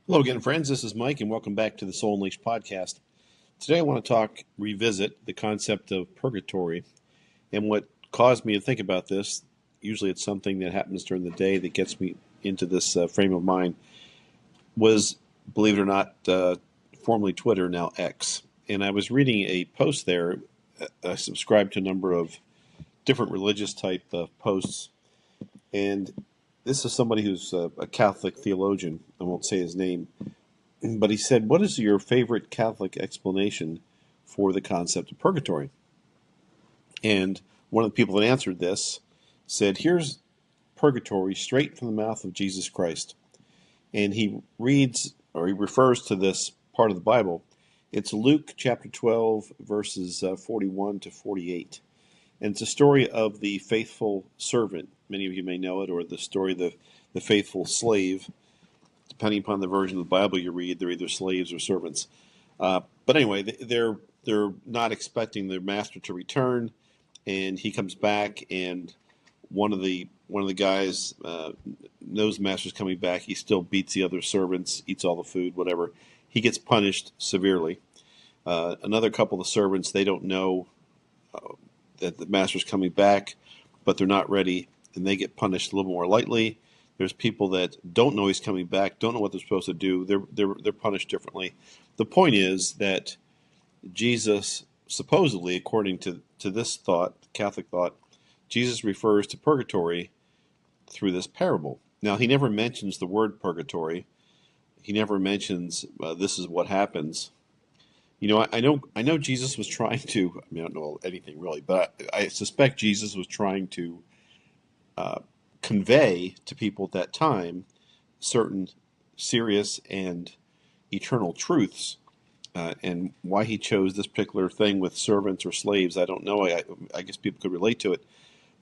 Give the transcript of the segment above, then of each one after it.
Hello again, friends. This is Mike, and welcome back to the Soul Unleashed podcast. Today I want to revisit the concept of purgatory, and what caused me to think about this. Usually it's something that happens during the day that gets me into this frame of mind, was, believe it or not, formerly Twitter, now X. And I was reading a post there. I subscribe to a number of different religious type posts, and this is somebody who's a Catholic theologian. I won't say his name. But he said, what is your favorite Catholic explanation for the concept of purgatory? And one of the people that answered this said, here's purgatory straight from the mouth of Jesus Christ. And he refers to this part of the Bible. It's Luke chapter 12, verses 41 to 48. And it's a story of the faithful servant. Many of you may know it, or the story of the faithful slave. Depending upon the version of the Bible you read, they're either slaves or servants. But anyway, they're not expecting their master to return, and he comes back, and one of the guys knows the master's coming back. He still beats the other servants, eats all the food, whatever. He gets punished severely. Another couple of servants, they don't know that the master's coming back, but they're not ready, and they get punished a little more lightly. There's people that don't know he's coming back, don't know what they're supposed to do. They're punished differently. The point is that Jesus, supposedly, according to this thought, Catholic thought, Jesus refers to purgatory through this parable. Now, he never mentions the word purgatory. He never mentions this is what happens. You know, I know Jesus was trying to. I mean, I don't know anything really, but I suspect Jesus was trying to convey to people at that time certain serious and eternal truths, and why he chose this particular thing with servants or slaves, I don't know. I guess people could relate to it,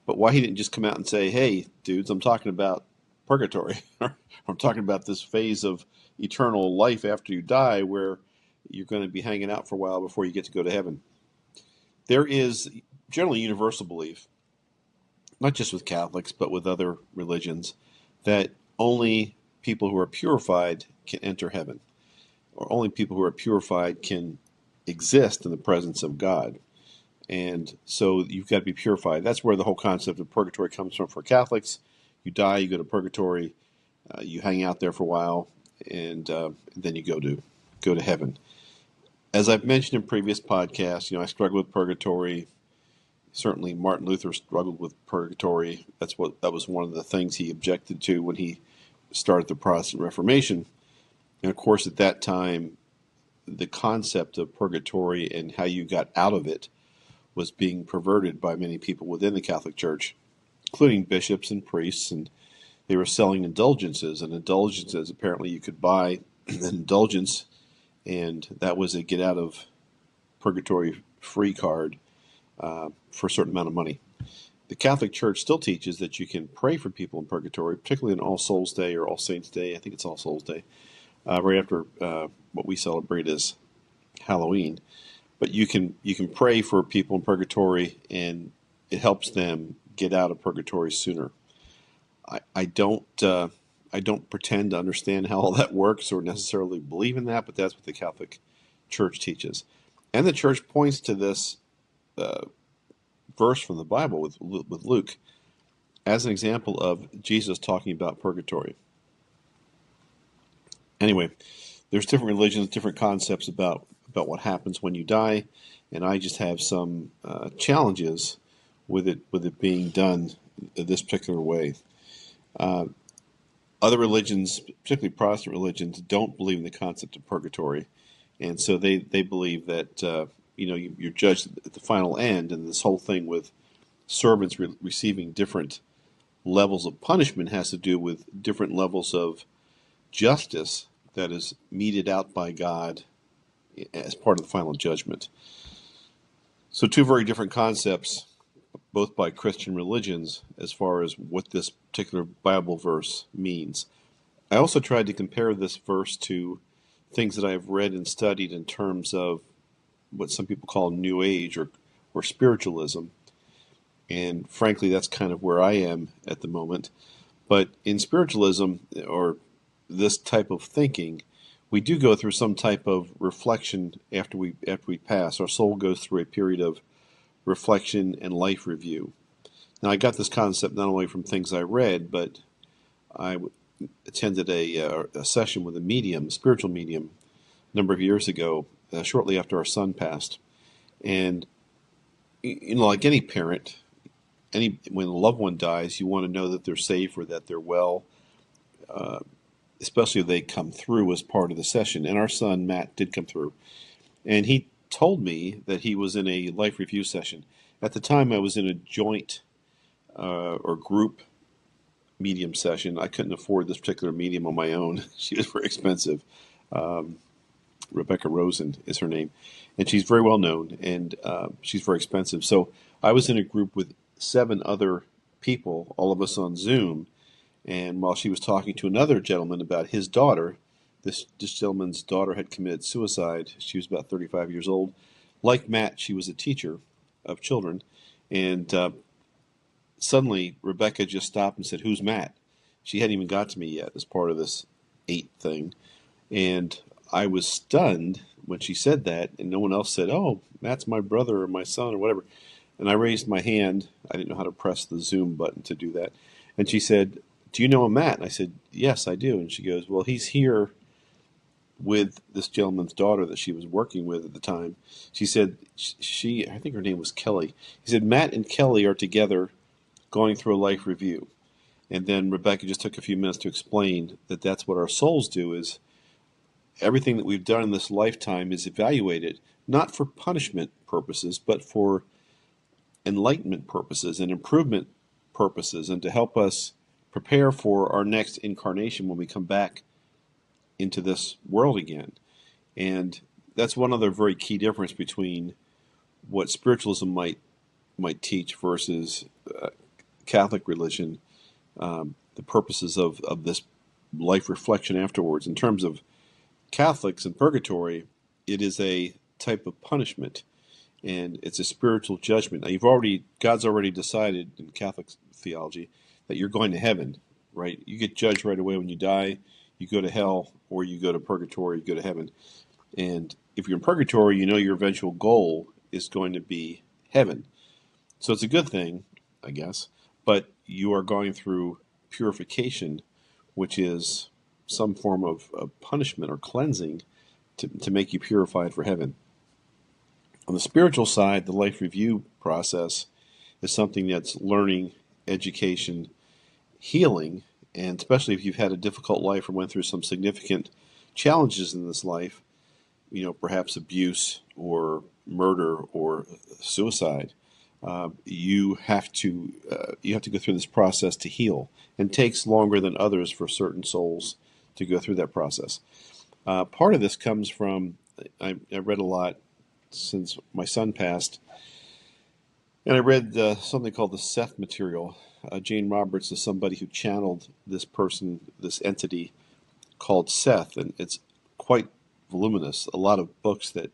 but why he didn't just come out and say, hey, dudes, I'm talking about purgatory. I'm talking about this phase of eternal life after you die where you're going to be hanging out for a while before you get to go to heaven. There is generally universal belief, not just with Catholics, but with other religions, that only people who are purified can enter heaven, or only people who are purified can exist in the presence of God. And so you've got to be purified. That's where the whole concept of purgatory comes from for Catholics. You die, you go to purgatory, you hang out there for a while, and then you go to heaven. As I've mentioned in previous podcasts, I struggle with purgatory. Certainly, Martin Luther struggled with purgatory. That was one of the things he objected to when he started the Protestant Reformation. And of course, at that time, the concept of purgatory and how you got out of it was being perverted by many people within the Catholic Church, including bishops and priests. And they were selling indulgences. And indulgences, apparently, you could buy an indulgence, and that was a get out of purgatory free card. For a certain amount of money. The Catholic Church still teaches that you can pray for people in purgatory, particularly on All Souls Day or All Saints Day. I think it's All Souls Day, right after what we celebrate as Halloween. But you can pray for people in purgatory, and it helps them get out of purgatory sooner. I don't pretend to understand how all that works or necessarily believe in that, but that's what the Catholic Church teaches, and the Church points to this verse from the Bible with Luke as an example of Jesus talking about purgatory. Anyway, there's different religions, different concepts about what happens when you die, and I just have some challenges with it being done this particular way. Other religions, particularly Protestant religions, don't believe in the concept of purgatory, and so they believe that you're judged at the final end, and this whole thing with servants receiving different levels of punishment has to do with different levels of justice that is meted out by God as part of the final judgment. So two very different concepts, both by Christian religions, as far as what this particular Bible verse means. I also tried to compare this verse to things that I have read and studied in terms of what some people call New Age or spiritualism. And frankly, that's kind of where I am at the moment. But in spiritualism, or this type of thinking, we do go through some type of reflection after we pass. Our soul goes through a period of reflection and life review. Now, I got this concept not only from things I read, but I attended a session with a medium, a spiritual medium, a number of years ago, shortly after our son passed. And like any parent, when a loved one dies, you want to know that they're safe or that they're well, especially if they come through as part of the session. And our son, Matt, did come through. And he told me that he was in a life review session. At the time, I was in a joint or group medium session. I couldn't afford this particular medium on my own. She was very expensive. Rebecca Rosen is her name. And she's very well known, and she's very expensive. So I was in a group with 7 other people, all of us on Zoom. And while she was talking to another gentleman about his daughter, this gentleman's daughter had committed suicide. She was about 35 years old. Like Matt, she was a teacher of children. And suddenly, Rebecca just stopped and said, "Who's Matt?" She hadn't even got to me yet as part of this 8 thing. And I was stunned when she said that, and no one else said, "Oh, Matt's my brother or my son or whatever." And I raised my hand. I didn't know how to press the Zoom button to do that. And she said, "Do you know a Matt?" And I said, "Yes, I do." And she goes, "Well, he's here with this gentleman's daughter that she was working with at the time." She said, I think her name was Kelly. He said, "Matt and Kelly are together going through a life review." And then Rebecca just took a few minutes to explain that that's what our souls do, is everything that we've done in this lifetime is evaluated, not for punishment purposes, but for enlightenment purposes and improvement purposes, and to help us prepare for our next incarnation when we come back into this world again. And that's one other very key difference between what spiritualism might teach versus Catholic religion, the purposes of this life reflection afterwards. In terms of Catholics and purgatory, it is a type of punishment, and it's a spiritual judgment. Now, God's already decided in Catholic theology that you're going to heaven, right? You get judged right away when you die. You go to hell, or you go to purgatory, you go to heaven. And if you're in purgatory, you know your eventual goal is going to be heaven. So it's a good thing, I guess, but you are going through purification, which is some form of punishment or cleansing to make you purified for heaven. On the spiritual side, the life review process is something that's learning, education, healing, and especially if you've had a difficult life or went through some significant challenges in this life, perhaps abuse or murder or suicide, you have to go through this process to heal, and takes longer than others for certain souls to go through that process. Part of this comes from, I read a lot since my son passed, and I read something called the Seth material. Jane Roberts is somebody who channeled this person, this entity called Seth, and it's quite voluminous. A lot of books that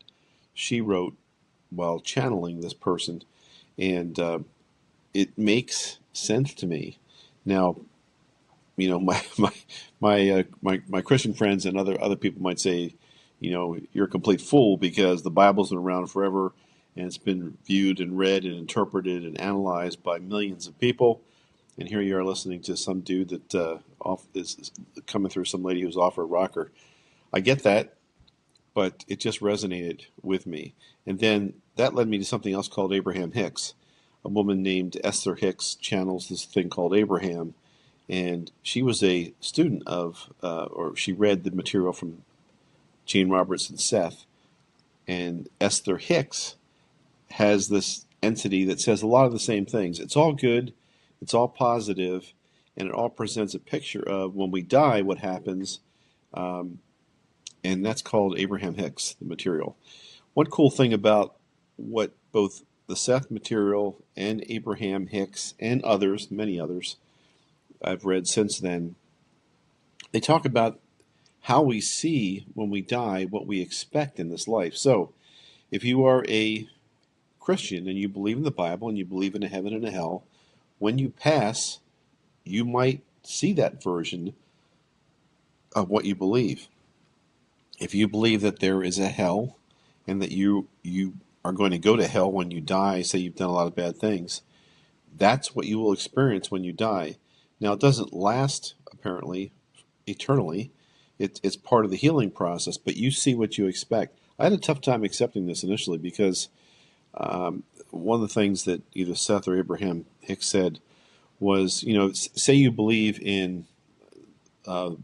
she wrote while channeling this person, and it makes sense to me. Now, my Christian friends and other people might say, you're a complete fool because the Bible's been around forever and it's been viewed and read and interpreted and analyzed by millions of people. And here you are listening to some dude that is coming through some lady who's off her rocker. I get that, but it just resonated with me. And then that led me to something else called Abraham Hicks. A woman named Esther Hicks channels this thing called Abraham. And she was a student of, or she read the material from Jane Roberts and Seth. And Esther Hicks has this entity that says a lot of the same things. It's all good, it's all positive, and it all presents a picture of when we die, what happens. And that's called Abraham Hicks, the material. One cool thing about what both the Seth material and Abraham Hicks and others, many others, I've read since then, they talk about how we see when we die what we expect in this life. So if you are a Christian and you believe in the Bible and you believe in a heaven and a hell, when you pass, you might see that version of what you believe. If you believe that there is a hell and that you are going to go to hell when you die, say you've done a lot of bad things, that's what you will experience when you die. Now, it doesn't last, apparently, eternally. It's part of the healing process, but you see what you expect. I had a tough time accepting this initially because one of the things that either Seth or Abraham Hicks said was, say you believe in the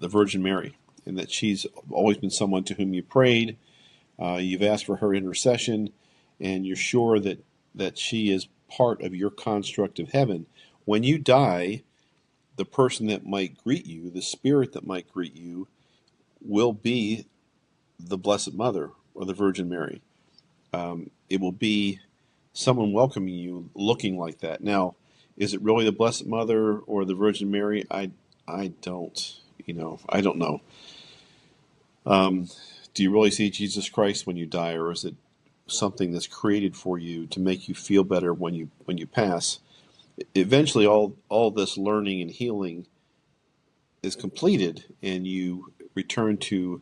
Virgin Mary and that she's always been someone to whom you prayed, you've asked for her intercession, and you're sure that she is part of your construct of heaven. When you die, the person that might greet you, the spirit that might greet you, will be the Blessed Mother or the Virgin Mary. It will be someone welcoming you looking like that. Now, is it really the Blessed Mother or the Virgin Mary? I don't, I don't know. Do you really see Jesus Christ when you die, or is it something that's created for you to make you feel better when you pass? Eventually, all this learning and healing is completed, and you return to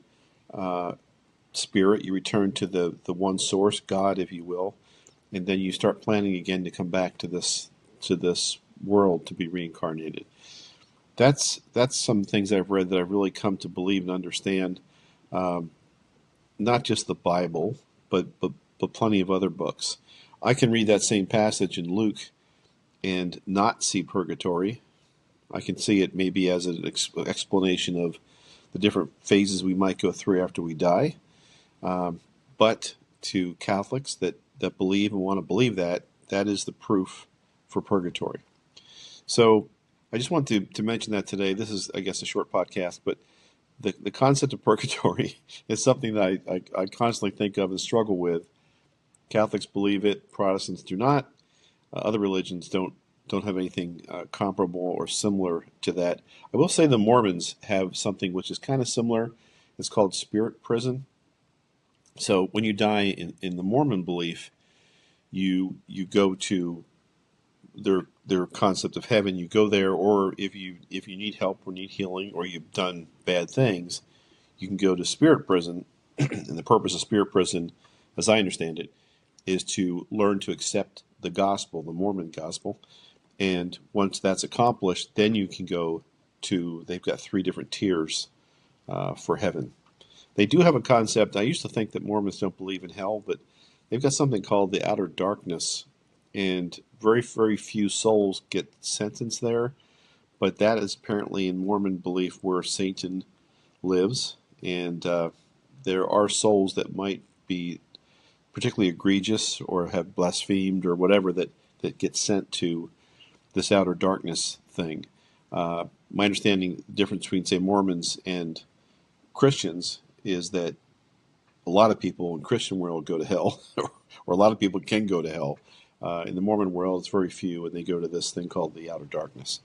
spirit. You return to the one source, God, if you will, and then you start planning again to come back to this world to be reincarnated. That's some things I've read that I've really come to believe and understand. Not just the Bible, but plenty of other books. I can read that same passage in Luke and not see purgatory. I can see it maybe as an explanation of the different phases we might go through after we die. But to Catholics that believe and want to believe that is the proof for purgatory. So I just want to mention that today. This is, I guess, a short podcast, but the concept of purgatory is something that I constantly think of and struggle with. Catholics believe it, Protestants do not. Other religions don't have anything comparable or similar to that. I will say the Mormons have something which is kind of similar. It's called spirit prison. So when you die in the Mormon belief, you go to their concept of heaven. You go there, or if you need help or need healing or you've done bad things, you can go to spirit prison. And the purpose of spirit prison, as I understand it, is to learn to accept the gospel, the Mormon gospel. And once that's accomplished, then you can go to, they've got 3 different tiers for heaven. They do have a concept. I used to think that Mormons don't believe in hell, but they've got something called the outer darkness. And very, very few souls get sentenced there. But that is apparently in Mormon belief where Satan lives. And there are souls that might be particularly egregious or have blasphemed or whatever that get sent to this outer darkness thing. My understanding, the difference between, say, Mormons and Christians is that a lot of people in the Christian world go to hell, or a lot of people can go to hell. In the Mormon world, it's very few, and they go to this thing called the outer darkness.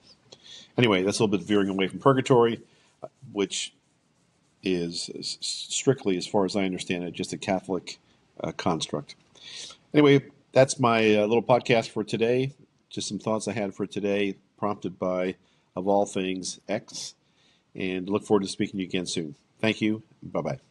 Anyway, that's a little bit veering away from purgatory, which is strictly, as far as I understand it, just a Catholic construct. Anyway, that's my little podcast for today. Just some thoughts I had for today, prompted by, of all things, X. And look forward to speaking to you again soon. Thank you. Bye-bye.